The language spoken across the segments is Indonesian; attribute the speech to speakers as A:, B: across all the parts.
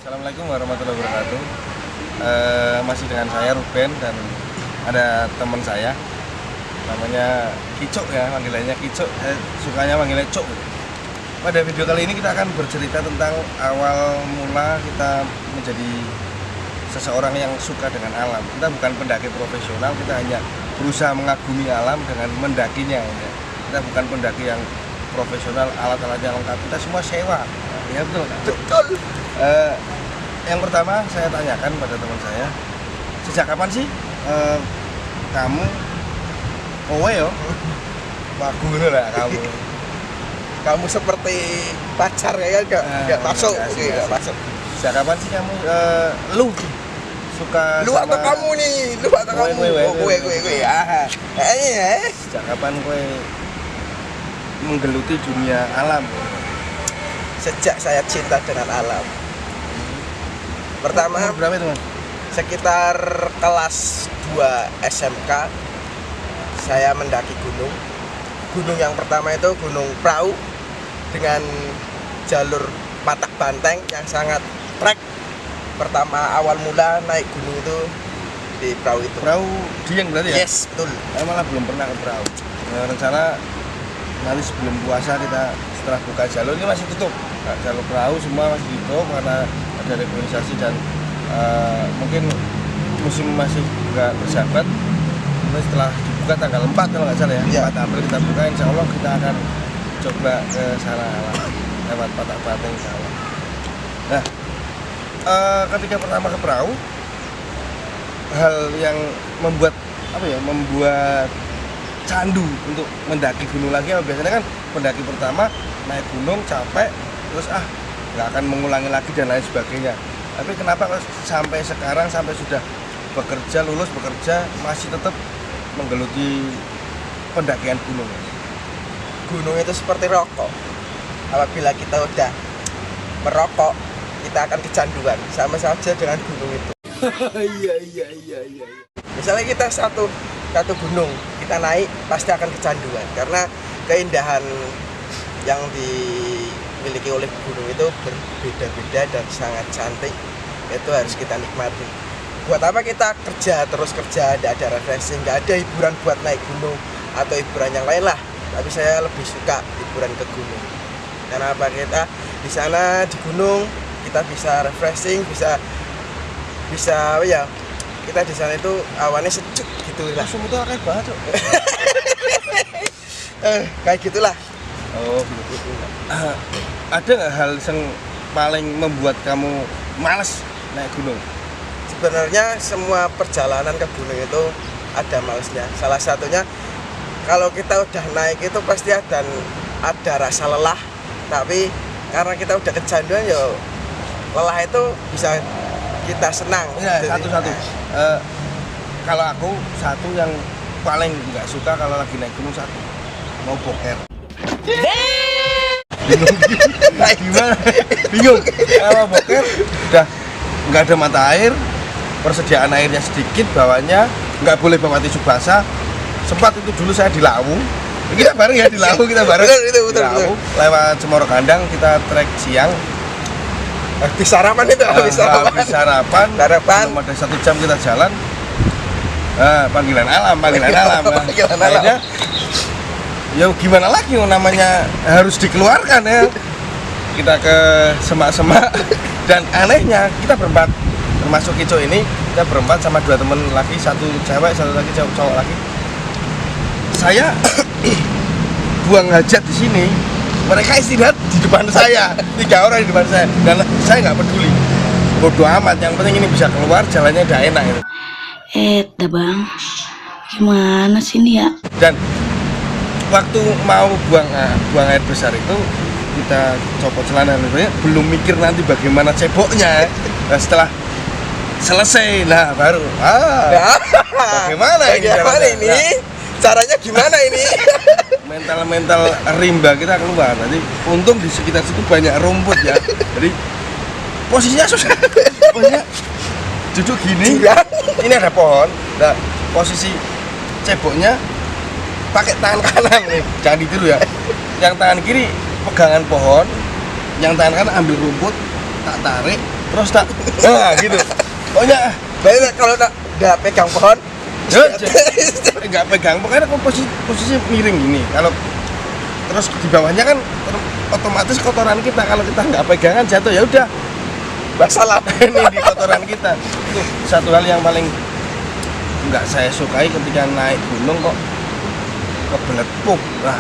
A: Assalamualaikum warahmatullahi wabarakatuh. Masih dengan saya Ruben dan ada teman saya namanya Kicok ya, panggilannya Kicok. Sukanya manggilnya Cok. Pada video kali ini kita akan bercerita tentang awal mula kita menjadi seseorang yang suka dengan alam. Kita bukan pendaki profesional, kita hanya berusaha mengagumi alam dengan mendakinya ya. Kita bukan pendaki yang profesional, alat-alatnya lengkap, kita semua sewa ya. Betul kan?
B: Betul.
A: Yang pertama saya tanyakan pada teman saya, sejak kapan sih kamu kowe yo wagu lah
B: Kamu seperti pacar ya kan? Nggak masuk. Nggak masuk.
A: Sejak kapan sih kamu lu suka
B: Lu
A: sama
B: atau kamu nih? Lu atau kamu? Gue ya.
A: Sejak kapan kowe menggeluti dunia alam?
B: Sejak saya cinta dengan alam. Pertama,
A: berapa itu, Mas?
B: sekitar kelas 2 SMK saya mendaki gunung. Gunung yang pertama itu Gunung Prau dengan jalur Patak Banteng yang sangat trek. Pertama awal mula naik gunung itu di Prau itu.
A: Prau Dieng berarti ya?
B: Yes, betul.
A: Saya malah belum pernah ke Prau. Rencana nanti sebelum puasa kita setelah buka jalur ini masih tutup. Nah, jalur Prau semua masih ditutup karena ada regulasi dan mungkin musim masih nggak bersahabat. Tapi setelah dibuka tanggal 4 kalau nggak salah ya, 4 April kita buka, insya Allah kita akan coba ke sana lewat Patak Banteng insya Allah. Nah, ketika pertama ke Prau, hal yang membuat candu untuk mendaki gunung lagi, biasanya kan pendaki pertama naik gunung capek terus nggak akan mengulangi lagi dan lain sebagainya. Tapi kenapa sampai sekarang, sampai sudah lulus bekerja masih tetap menggeluti pendakian gunung?
B: Gunung itu seperti rokok. Apabila kita udah merokok, kita akan kecanduan. Sama saja dengan gunung itu. Iya. Misalnya kita satu gunung, kita naik pasti akan kecanduan karena keindahan yang dimiliki oleh gunung itu berbeda-beda dan sangat cantik. Itu harus kita nikmati. Buat apa kita terus kerja, tidak ada refreshing, nggak ada hiburan buat naik gunung atau hiburan yang lain lah. Tapi saya lebih suka hiburan ke gunung. Karena apa, kita di sana di gunung kita bisa refreshing, bisa ya. Kita di sana itu awannya sejuk gitu lah.
A: Langsung itu akeh banget, Cok.
B: Kayak gitulah.
A: Oh, gitu. Ada nggak hal yang paling membuat kamu malas naik gunung?
B: Sebenarnya semua perjalanan ke gunung itu ada malesnya. Salah satunya kalau kita udah naik itu pasti ada rasa lelah. Tapi karena kita udah kecanduan ya lelah itu bisa kita senang.
A: Ya, satu-satu. Kalau aku satu yang paling nggak suka kalau lagi naik gunung, satu mau boker. Bingung. Kalau boker udah nggak ada mata air, persediaan airnya sedikit, bawahnya nggak boleh bawa tisu basah. Sempat itu dulu saya di Lawu, kita bareng ya di Lawu, kita bareng
B: betul.
A: Lewat Cemoro Kandang, kita trek siang.
B: Habis sarapan itu,
A: habis sarapan. Belum ada 1 jam kita jalan. Panggilan alam. Akhirnya ya gimana lagi, namanya harus dikeluarkan ya. Kita ke semak-semak dan anehnya kita berempat, termasuk Kicok ini, kita berempat sama 2 teman lagi, 1 cewek, 1 lagi cowok lagi. Saya buang hajat di sini, mereka istirahat di depan saya, 3 orang di depan saya, dan saya nggak peduli, bodoh amat, yang penting ini bisa keluar, jalannya udah enak gitu.
C: Bang, gimana sih ini ya?
A: Dan waktu mau buang air besar itu kita copot celana, belum mikir nanti bagaimana ceboknya. Nah, setelah selesai, nah baru bagaimana ini?
B: Caranya gimana ini?
A: Mental rimba kita keluar. Nanti untung di sekitar situ banyak rumput ya. Jadi posisinya susah. Posisinya duduk gini. Ini ada pohon. Nah, posisi ceboknya pakai tangan kanan nih. Jangan ditiru ya. Yang tangan kiri pegangan pohon, yang tangan kanan ambil rumput, tak tarik, terus tak gitu. Pokoknya
B: Baik kalau nggak pegang pohon,
A: nggak pegang, pokoknya posisi miring gini. Kalau terus di bawahnya kan otomatis kotoran kita, kalau kita nggak pegangan jatuh ya udah
B: masalah.
A: ini di kotoran kita. Itu satu hal yang paling nggak saya sukai ketika naik gunung kok kebelet pup. Nah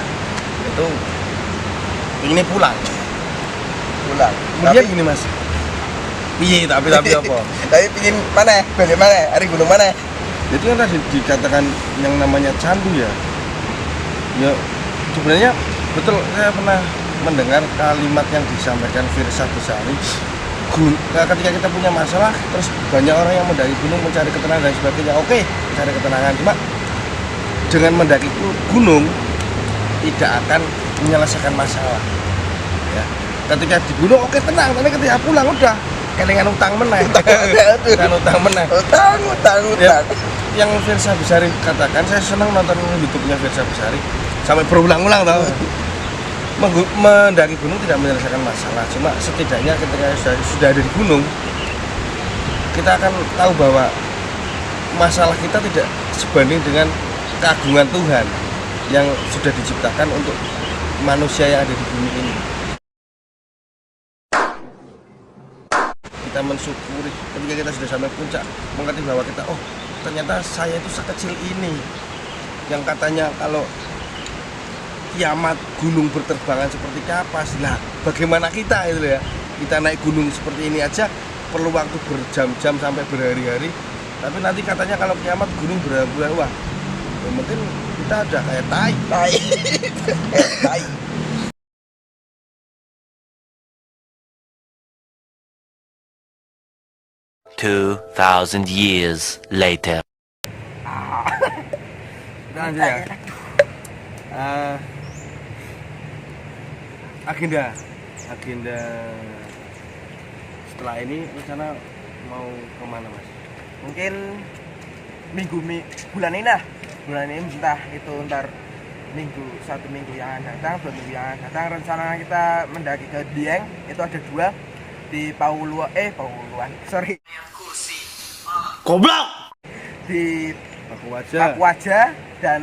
A: itu ini pulang. Kemudian gini mas, piye tapi apa?
B: Tapi pingin mana? Balik mana? Hari gunung mana?
A: Itu kan tadi dikatakan yang namanya candu ya. Ya sebenarnya betul, saya pernah mendengar kalimat yang disampaikan Firsa Besari. Ketika kita punya masalah, terus banyak orang yang mendaki gunung mencari ketenangan dan sebagainya. Oke, mencari ketenangan, cuma dengan mendaki gunung tidak akan menyelesaikan masalah. Ya. Ketika di gunung oke tenang, tapi ketika pulang udah kelingan utang meneh. Utang meneh.
B: Utang.
A: Ya, yang Firsa Besari katakan, saya senang nonton YouTube-nya Firsa Besari sampai berulang-ulang tahu. Mendaki gunung tidak menyelesaikan masalah, cuma setidaknya ketika sudah ada di gunung kita akan tahu bahwa masalah kita tidak sebanding dengan keagungan Tuhan yang sudah diciptakan untuk manusia yang ada di bumi ini. Kita mensyukuri ketika kita sudah sampai puncak, mengerti bahwa kita ternyata saya itu sekecil ini, yang katanya kalau kiamat gunung berterbangan seperti kapas. Nah, bagaimana kita itu ya? Kita naik gunung seperti ini aja perlu waktu berjam-jam sampai berhari-hari. Tapi nanti katanya kalau kiamat gunung berbulan, wah, ya mungkin kita ada kayak tai.
D: 2,000 years later.
A: Kita lanjut ya. Agenda setelah ini rencana mau kemana mas?
B: Mungkin bulan ini entah itu ntar satu minggu yang akan datang, 2 minggu yang akan datang. Rencana kita mendaki ke Dieng itu ada 2 di Pauluan, sorry,
A: Goblok!
B: di
A: Paku
B: Wajah dan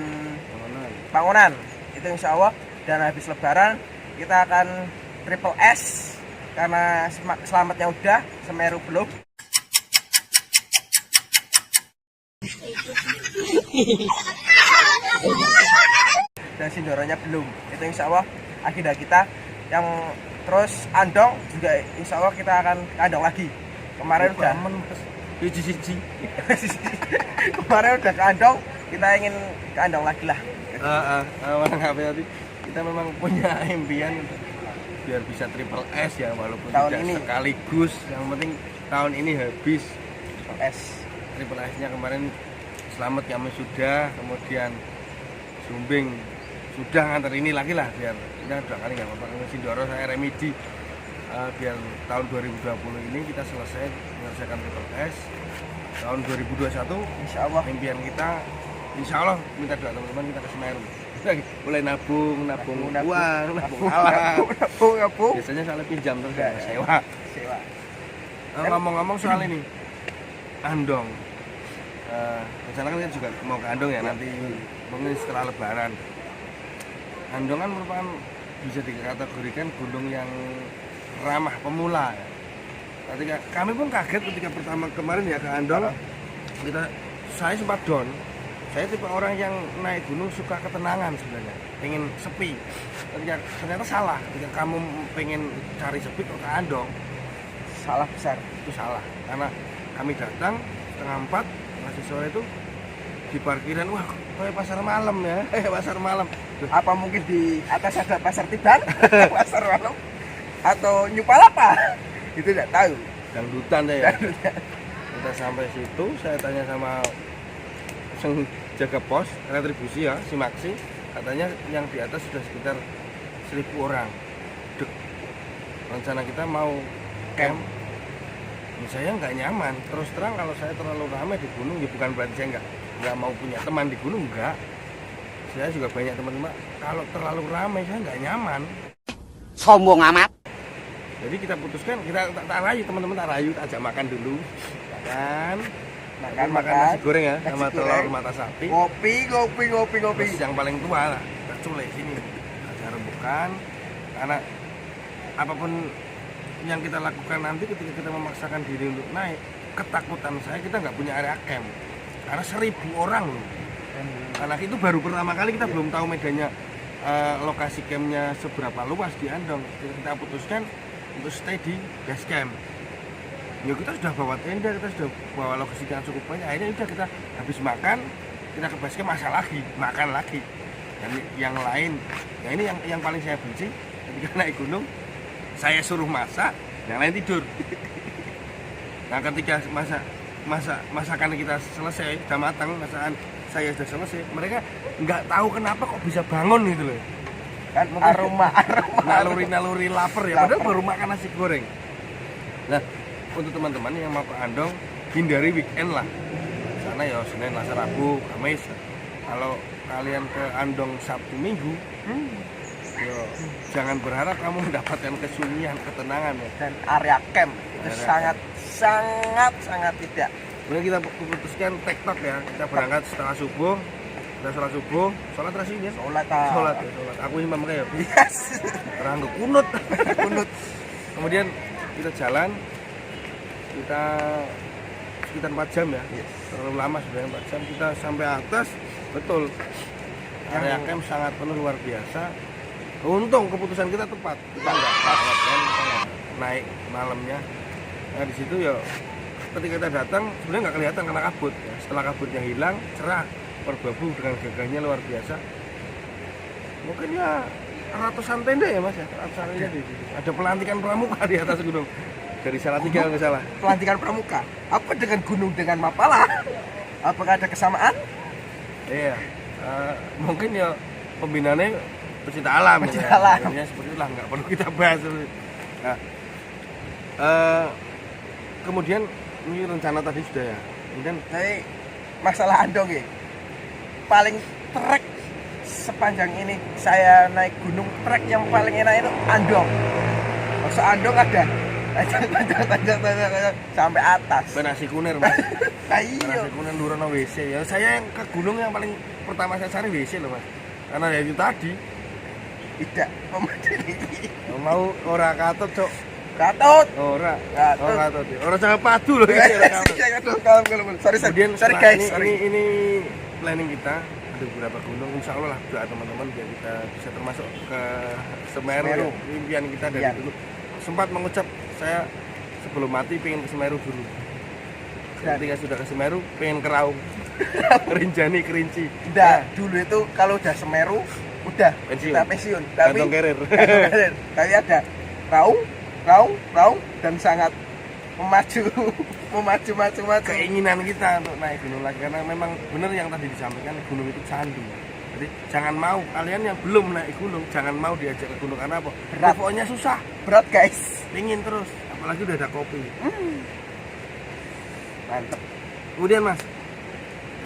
B: Pangonan. Itu insya Allah. Dan habis lebaran kita akan triple S karena selamatnya udah, Semeru belum. Dan Sindoronya belum. Itu insya Allah agenda kita. Yang terus Andong juga insya Allah kita akan ke Andong lagi. Kemarin udah kemarin udah ke Andong, kita ingin ke Andong lagi lah.
A: Tadi kita memang punya impian untuk biar bisa triple S ya, walaupun
B: tahun
A: tidak
B: ini
A: sekaligus, yang penting tahun ini habis triple S-nya. Kemarin Selamat kami sudah, kemudian Sumbing sudah, ngantar ini lagi lah biar kita 2 kali nggak apa-apa. Sindoro saya remedi biar tahun 2020 ini kita selesai menyelesaikan triple S. Tahun 2021 insya Allah impian kita, insya Allah minta doa teman-teman kita ke Semeru. Mulai nabung uang, nabung alat. Biasanya soalnya pinjam terus ya, sewa. Ngomong-ngomong soal ini Andong, rencana kan kita juga mau ke Andong ya nanti, mungkin setelah Lebaran. Andong kan merupakan bisa dikategorikan gunung yang ramah pemula ya. Ketika kami pun kaget ketika pertama kemarin ya ke Andong, saya sempat down. Saya tipe orang yang naik gunung suka ketenangan sebenarnya, pengen sepi. Ternyata salah, ketika kamu pengen cari sepi kok ke Andong,
B: salah besar.
A: Itu salah, karena kami datang setengah 4, masih sore itu di parkiran, wah kayak pasar malam ya, pasar malam.
B: Apa mungkin di atas ada pasar Tiban, pasar malam, atau Nyupalapa? Itu tidak tahu.
A: Dangdutan ya. Kita sampai situ, saya tanya sama jaga pos retribusi ya, si Maksi, katanya yang di atas sudah sekitar 1.000 orang. Rencana kita mau camp. Saya nggak nyaman, terus terang kalau saya terlalu ramai di gunung ya bukan berarti saya nggak mau punya teman di gunung, enggak. Saya juga banyak teman-teman, kalau terlalu ramai saya nggak nyaman.
E: Sombong amat.
A: Jadi kita putuskan, kita tak rayu teman-teman, tak rayu, tak ajak makan dulu. Makan nasi goreng ya, sama telur mata sapi.
B: Ngopi.
A: Terus yang paling tua lah, kita culik sini. Kita rembukan, karena apapun yang kita lakukan nanti ketika kita memaksakan diri untuk naik, ketakutan saya kita nggak punya area camp. Karena 1.000 orang loh. Karena itu baru pertama kali kita belum tahu medannya, lokasi campnya seberapa luas di Andong. Jadi kita putuskan untuk stay di base camp. Ya kita sudah bawa tenda, kita sudah bawa logistik yang cukup banyak. Akhirnya udah kita habis makan, kita ke base camp makan lagi. Dan yang lain, ya ini yang paling saya benci ketika naik gunung, saya suruh masak, yang lain tidur. Nah ketika masakan kita selesai, sudah matang, masakan saya sudah selesai, mereka nggak tahu kenapa kok bisa bangun gitu loh.
B: Kan aroma
A: naluri lapar ya, padahal baru makan nasi goreng. Nah untuk teman-teman yang mau ke Andong, hindari weekend lah. Sana ya Senin, Selasa, Rabu, Kamis. Kalau kalian ke Andong Sabtu Minggu, yo, jangan berharap kamu mendapatkan kesunyian, ketenangan ya.
B: dan area camp itu sangat tidak.
A: Kemudian kita putuskan TikTok ya, kita berangkat setelah subuh. Kita sholat subuh, sholat rasanya. Sholat. Aku imam kayak.
B: Yes.
A: Ranggo kunut. Kemudian kita jalan, kita sekitar 4 jam ya.
B: Yes.
A: Terlalu lama sudah 4 jam, kita sampai atas, betul. Area camp sangat penuh, luar biasa. Untung keputusan kita tepat. Kita nggak naik malamnya. Nah di situ ya, ketika kita datang sebenarnya nggak kelihatan karena kabut. Ya. Setelah kabutnya hilang, cerah, berbabu dengan gagahnya luar biasa. Mungkin ya ratusan tenda ya mas ya, ratusan tenda di situ. Ada pelantikan pramuka di atas gunung. Dari Salatiga nggak salah.
B: Pelantikan pramuka. Apa dengan gunung dengan Mapala? Apakah ada kesamaan?
A: Iya. Mungkin ya pembinaannya pecinta alam.
B: Pecinta alam.
A: Ya, seperti itulah, nggak perlu kita bahas. Nah, kemudian ini rencana tadi sudah ya. Kemudian
B: Jadi masalah Andong ya. Paling trek sepanjang ini saya naik gunung, trek yang paling enak itu Andong. Masa Andong ada tanjak sampai atas.
A: nasi kunir mas.
B: Ayo.
A: Nasi kunir nurono WC ya. Saya yang ke gunung yang paling pertama saya cari WC loh mas. Karena ya itu tadi
B: Tidak memadai.
A: mau ora katut cok.
B: Katut.
A: Ora
B: Katut.
A: katut. Ora jangan padu loh ini.
B: Kalau sorry
A: Kemudian
B: sorry
A: setelah
B: guys.
A: ini planning kita ada beberapa gunung, insya Allah lah doa teman-teman biar kita bisa termasuk ke Semeru. Ya. Impian kita dari
B: Iya.
A: dulu sempat mengucap saya sebelum mati pengen ke Semeru dulu. Ketika sudah ke Semeru pengen ke Raung, Rinjani, Kerinci.
B: Udah dulu itu kalau udah Semeru udah
A: Pensiun.
B: kita pensiun. Tapi
A: Kantong kerir.
B: tapi ada Raung dan sangat maju.
A: Keinginan kita untuk naik gunung lagi karena memang benar yang tadi disampaikan, gunung itu candu. Jadi jangan mau, kalian yang belum naik gunung jangan mau diajak ke gunung karena apa?
B: Berat.
A: Pokoknya susah,
B: Berat guys.
A: pingin terus, apalagi udah ada kopi.
B: Mantep.
A: Kemudian mas,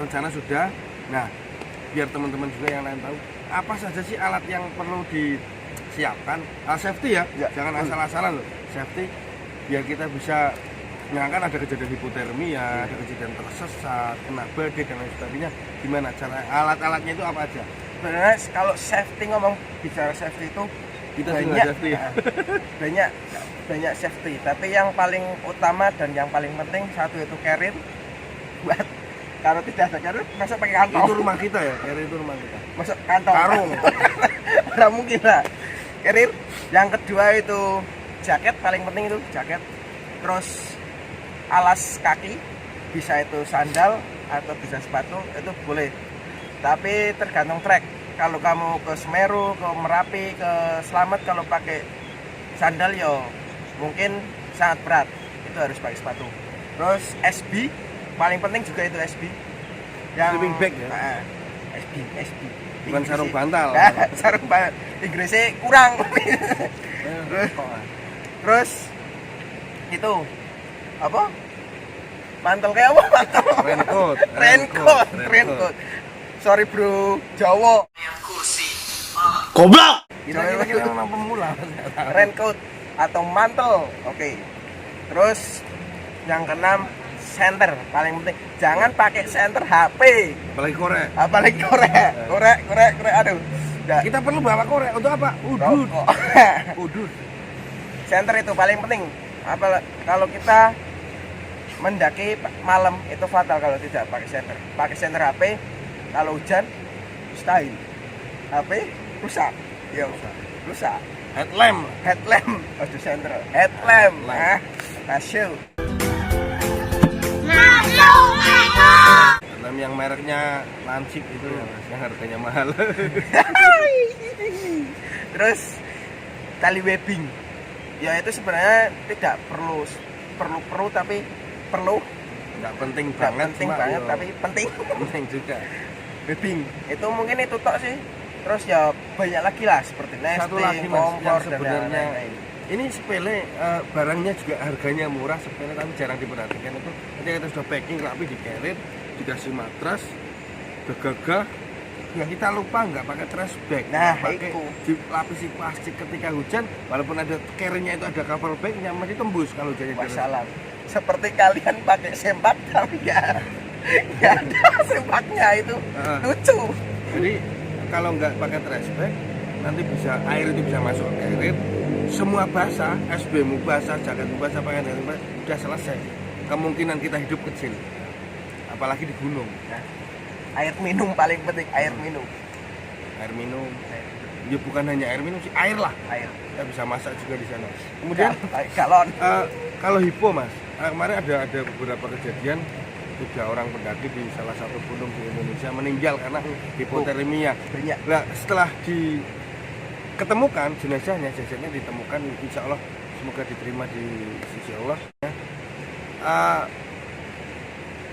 A: rencana sudah. Nah, biar teman-teman juga yang lain tahu apa saja sih alat yang perlu disiapkan. Safety ya,
B: Ya.
A: jangan asal-asalan loh. Safety biar kita bisa, nah kan ada kejadian hipotermia, ada kejadian tersesat, kena badai dan lain sebagainya. Gimana cara alat-alatnya itu apa aja?
B: Sebenarnya kalau safety, ngomong bicara safety itu
A: Kita
B: banyak,
A: tinggal safety ya.
B: banyak safety. Tapi yang paling utama dan yang paling penting satu itu carrier. Buat kalau tidak ada carrier, masa pakai kantong?
A: Itu rumah kita ya, carrier itu rumah kita.
B: Masuk kantong.
A: Karung.
B: Nggak mungkin lah. Carrier. Yang kedua itu jaket, paling penting itu jaket. Terus alas kaki, bisa itu sandal atau bisa sepatu, itu boleh. Tapi tergantung trek. Kalau kamu ke Semeru, ke Merapi, ke Slamet, kalau pakai sandal yo mungkin sangat berat. Itu harus pakai sepatu. Terus SB, paling penting juga itu SB.
A: Sleeping bag ya?
B: SB.
A: Bukan sarung bantal.
B: Sarung bantal. Inggrisnya kurang. Terus itu apa? Mantel kayak apa? Mantel. Raincoat. Sorry bro, Jawa.
A: Goblok. Kita kira orang pemula.
B: Raincoat. atau mantel. Oke. Terus yang keenam, senter paling penting. Jangan pakai senter HP.
A: Apalagi korek.
B: Apalagi korek. Aduh.
A: Kita perlu bawa korek untuk apa? Udut. Udut.
B: Senter itu paling penting. Kalau kita mendaki malam itu fatal kalau tidak pakai senter. Pakai senter HP kalau hujan mustahil. HP rusak. Ya rusak.
A: Headlamp.
B: Aduh senter. Headlamp. Nah, masuk.
A: Headlamp yang mereknya Lancip itu yang harganya mahal.
B: Terus tali webbing. Ya itu sebenarnya tidak perlu tapi perlu.
A: Nggak penting
B: Nggak
A: banget,
B: penting
A: cuma
B: banget
A: yo
B: tapi penting.
A: penting juga.
B: Webbing itu mungkin itu tok sih. Terus ya banyak lagi lah seperti
A: Satu lagi
B: nesting,
A: mas,
B: kompor
A: yang
B: dan
A: sebenarnya
B: lain-lain.
A: ini sepele, barangnya juga harganya murah sepele tapi jarang diperhatikan. Itu ketika kita sudah packing rapi di carrier, dikasih matras, gagah, ya kita lupa nggak pakai trash bag,
B: Nah,
A: nggak pakai
B: itu.
A: dilapisi plastik ketika hujan, walaupun ada carrier-nya itu ada cover bagnya masih tembus kalau hujannya deras.
B: Wassalam. Seperti kalian pakai sempak tapi ya ada sempaknya itu lucu.
A: Jadi kalau nggak pakai trash bag, nanti bisa air itu bisa masuk ke carrier, semua basah, SB-mu basah, jaketmu basah, pakaian dari basah, udah selesai. Kemungkinan kita hidup kecil, apalagi di gunung.
B: Nah, air minum paling penting, air minum.
A: Air minum, ya bukan hanya air minum sih, air lah.
B: Air.
A: Kita bisa masak juga di sana. Kemudian
B: galon.
A: kalau hipo mas, kemarin ada beberapa kejadian 3 orang pendaki di salah satu gunung di Indonesia meninggal karena hipotermia.
B: Banyak.
A: Nah, setelah diketemukan jenazahnya ditemukan, insya Allah semoga diterima di sisi Allah.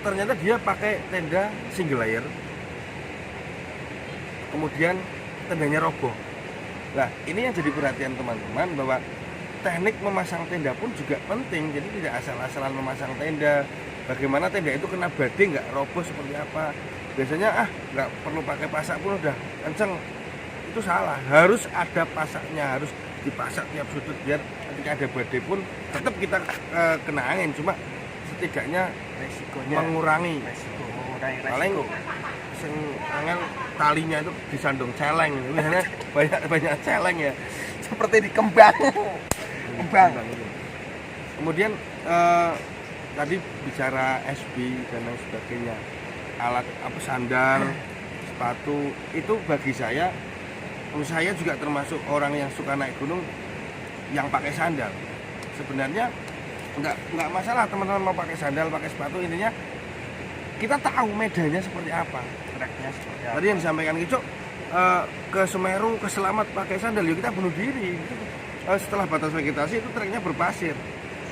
A: Ternyata dia pakai tenda single layer, kemudian tendanya roboh. Nah, ini yang jadi perhatian teman-teman bahwa teknik memasang tenda pun juga penting. Jadi tidak asal-asalan memasang tenda. Bagaimana tenda itu kena badai nggak roboh seperti apa. Biasanya nggak perlu pakai pasak pun udah kenceng. Itu salah. Harus ada pasaknya, harus dipasak tiap sudut biar ketika ada badai pun tetap kita kena angin. Cuma setidaknya
B: Resikonya
A: mengurangi
B: resiko.
A: paling sing angin talinya itu disandung celeng. Misalnya banyak celeng ya.
B: Seperti di kembang.
A: Kemudian tadi bicara SB dan lain sebagainya, alat sandal, sepatu itu bagi saya juga termasuk orang yang suka naik gunung yang pakai sandal. Sebenarnya nggak masalah teman-teman mau pakai sandal, pakai sepatu, intinya kita tahu medannya seperti apa,
B: Treknya seperti apa.
A: Tadi yang disampaikan Kicok, ke Semeru, ke Selamat pakai sandal, ya kita bunuh diri. Setelah batas vegetasi itu treknya berpasir,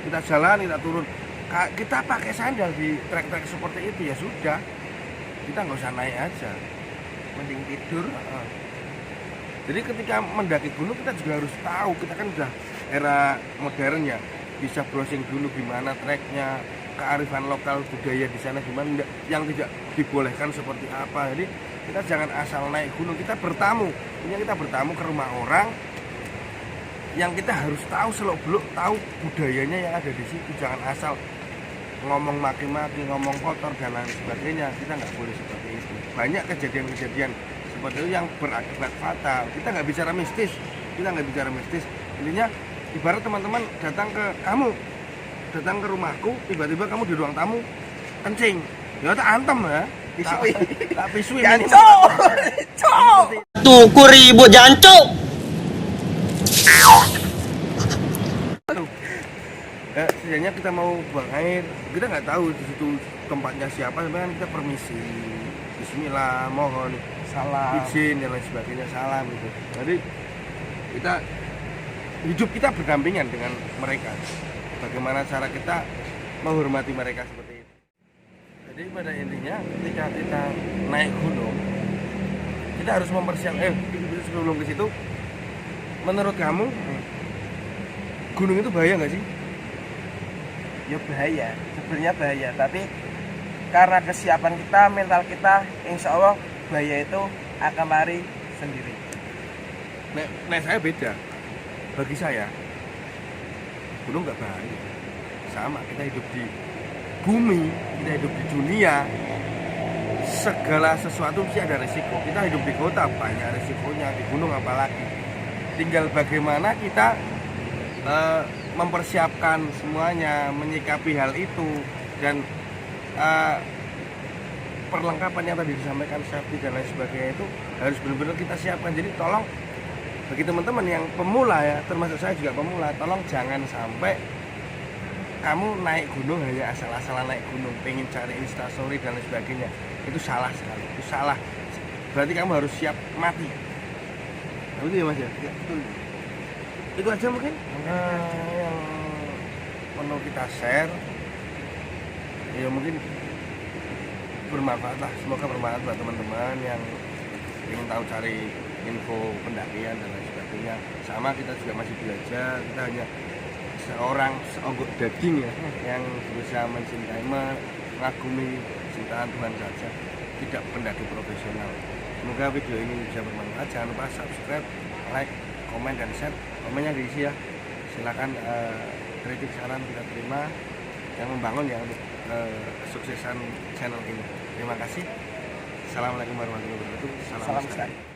A: kita jalan, kita turun. Kita pakai sandal di trek-trek seperti itu ya sudah, kita nggak usah naik aja,
B: Mending tidur.
A: Jadi ketika mendaki gunung kita juga harus tahu, kita kan udah era modern ya, bisa browsing dulu gimana treknya, kearifan lokal budaya di sana gimana, yang tidak dibolehkan seperti apa. Jadi kita jangan asal naik gunung, kita bertamu ke rumah orang yang kita harus tahu seluk-beluk, tahu budayanya yang ada di situ. Jangan asal ngomong maki-maki, ngomong kotor dan lain sebagainya. Kita nggak boleh seperti itu. Banyak kejadian-kejadian seperti itu yang berakibat fatal. Kita nggak bicara mistis, intinya ibarat teman-teman datang ke rumahku, tiba-tiba kamu di ruang tamu kencing, ya tak antem ya, tak pisui.
E: Tuku ribut jancuk.
A: Setidaknya kita mau buang air, kita nggak tahu di situ tempatnya siapa, sebenarnya kita permisi, Bismillah, mohon,
B: Salam.
A: izin dan lain sebagainya, salam gitu. Jadi hidup kita berdampingan dengan mereka. Bagaimana cara kita menghormati mereka seperti itu. Jadi pada intinya ketika kita naik gunung, kita harus mempersiapkan. Sebelum ke situ, menurut kamu gunung itu bahaya nggak sih?
B: Ya bahaya, sebenarnya bahaya, tapi karena kesiapan kita, mental kita, insya Allah bahaya itu akan lari sendiri.
A: Nah, saya beda. Bagi saya, gunung nggak bahaya. Sama, kita hidup di bumi, kita hidup di dunia, segala sesuatu mesti ada resiko. Kita hidup di kota, banyak resikonya, di gunung apalagi. Tinggal bagaimana kita mempersiapkan semuanya, menyikapi hal itu, dan perlengkapan yang tadi disampaikan, safety dan lain sebagainya itu harus benar-benar kita siapkan. Jadi tolong bagi teman-teman yang pemula ya, termasuk saya juga pemula, tolong jangan sampai kamu naik gunung hanya asal-asalan naik gunung, pengen cari instastory dan lain sebagainya. Itu salah sekali, itu salah. Berarti kamu harus siap mati. Betul ya Mas ya? Ya betul. Itu aja mungkin yang perlu kita share. Ya mungkin bermanfaat lah, semoga bermanfaat buat teman-teman yang ingin tahu cari info pendakian dan lain sebagainya. Sama kita juga masih belajar, kita hanya seorang seonggok daging ya, yang berusaha mencintai, mengagumi cintaan Tuhan saja, tidak pendaki profesional. Semoga video ini bisa bermanfaat. Jangan lupa subscribe, like, komen dan share. Komennya diisi ya, silakan. Kritik saran kita terima, yang membangun ya untuk kesuksesan channel ini. Terima kasih. Assalamualaikum warahmatullahi wabarakatuh. Salam sekali.